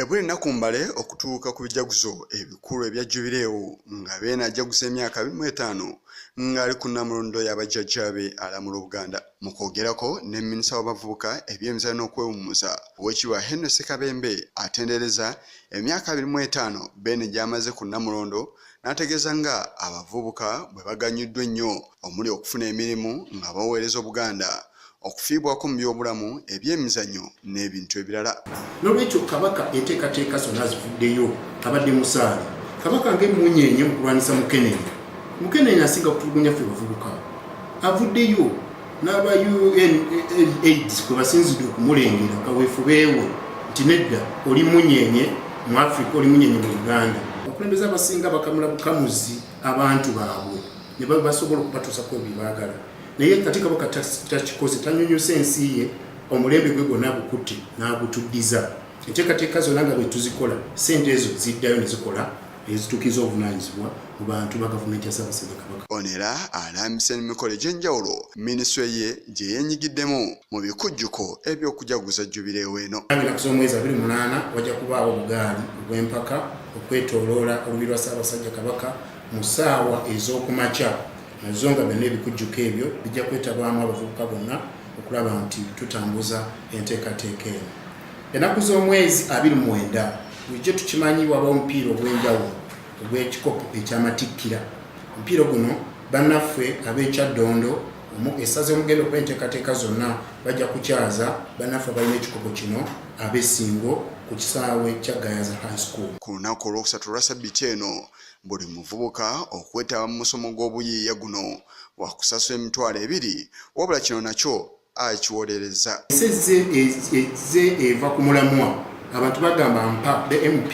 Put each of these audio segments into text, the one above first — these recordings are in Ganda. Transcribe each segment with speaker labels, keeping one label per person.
Speaker 1: Ebwe nakumbale okutuuka ku bijaguzo ebikulu ebya Jubileewo nga beena ajaguza emyaka 25 ng'ali ku nnamulondo y'abajjajjaabe alamula Buganda. Mu kwogerako ne minisita w'abavubuka eby'emizannyo n'okwewummuza Oweekitiibwa Henry Ssekabembe atendereza emyaka 25 beene gy'amaze ku nnamulondo n'ategeeza nga abavubuka bwe baganyuddwa ennyo omuli okufuna emirimu nga baweereza Buganda okufiibwako mu byobulamu eby'emizannyo n'ebintu ebirala.
Speaker 2: N'olwekyo Kabaka enteekateeka zonna zivuddeyo abadde musaale. Kabaka ng'emmunyeenye mu kulwanyisa Mukenenya asinga kutulugunya ffe bavubuka. Avuddeyo n'aba UNAIDS kwe basinzidde okumulengera kaweefubeewe nti nedda oli munyeenye mu Africa oli munyeenye mu Uganda. Abakulembeze abasinga bakamula bukamuzi abantu baabwe ne basobola okubatuusako bye baagala. Naye kati Kabaka takikoze tanyonyose ensi ye omulembe gwe gwonna agukutte n'agutuddiza. Enteekateeka zonna nga bwe tuzikola ssente ezo ziddayo ne zikola ezituukiza obuvunaanyizibwa mu bantu ba gavumenti ya Ssaabasajja Kabaka.
Speaker 1: Onera alambise emikolo egy'enjawulo minisitule ye gye yeenyigiddemu mu bikujjuko eby'okujaguza Jubileewo eno.
Speaker 2: Ennaku z'omwezi 28 wajja kubaawo obugaali obw'empaka okwetooloola olubiri lwa Ssaabasajja Kabaka mu ssaawa ez'okumakya. Nazo nga byonna ebikujjuko ebyo bijja kwetabwamu abavubuka bonna okulaba nti tutambuza enteekateeka eno. Ennaku z'omwezi 29 bulijjo tukimanyi waba omupiira ogw'enjawulo ogw'ekikopo eky'amatikkira. Omupiira guno bannaffe ab'ekyaddondo esaze omugendo okuba enteekateeka zonna bajja kukyaza bannaffe abalina ekikopo kino ab'essingo ku kisaawe kya Gayaza High School.
Speaker 1: Ku lunaku olwokusatu lwa Ssabbiiti eno buli muvubuka okwetaba mu musomo gw'obuyiiya guno wakusasula $200 wabula kino nakyo akiwolereza.
Speaker 2: Ezze eva ku mulamwa abantu bagamba mpa MP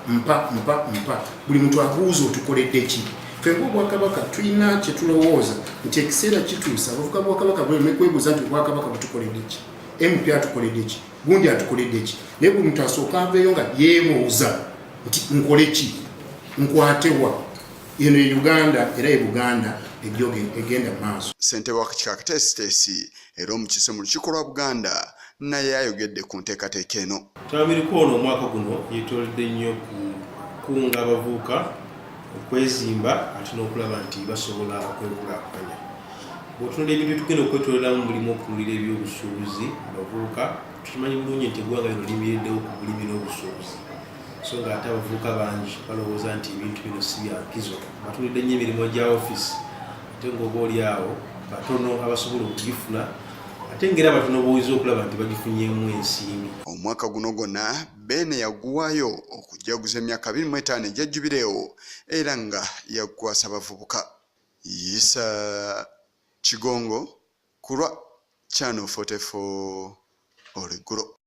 Speaker 2: mpa buli muntu abuuza otukoledde ki. Ffe ng'Obwakabaka tulina kye tulowooza nti ekiseera kituusa abavubuka b'Obwakabaka buleme kwebuuza nti Obwakabaka butukoledde ki, MP atukoledde ki, gundi atukoledde ki. Naye buli muntu asooka aveeyo nga yeebuuza nti nkole ki, nkwatewa. Eno ye Uganda era ye Buganda egenda maaso.
Speaker 1: Ssentebe w'akakiiko akateesiteesi era omukise mu lukiiko lwa Buganda naye ayogedde ku nteekateeka eno.
Speaker 3: Tulamiriko ono omwaka guno yeetoledde nnyo kukunga abavubuka okwezimba ate n'okulaba nti basobola okwekulaakulanya. Bw'otunula ebintu tugenda okwetooleramu mulimu okutunulira ebyobusuubuzi abavubuka tukimanyi bulungi nti eggwanga lino limiriddewo ku bulimi n'obusuubuzi. So nga ate abavubuka bangi balowooza nti ebintu bino si bya nkizo. Batunulidde nnyo emirimu gya ofiisi ate ng'oba oli awo batono abasobola okugifuna ate ng'era batono b'oyinza okulaba nti bagifunyeemu ensimbi.
Speaker 1: Omwaka guno gwonna beene yaguwaayo okujaguza emyaka 25 egya Jubileewo era nga yaggwasa abavubuka. Yisa Kigongo ku lwa Channel 44 Oluggulo.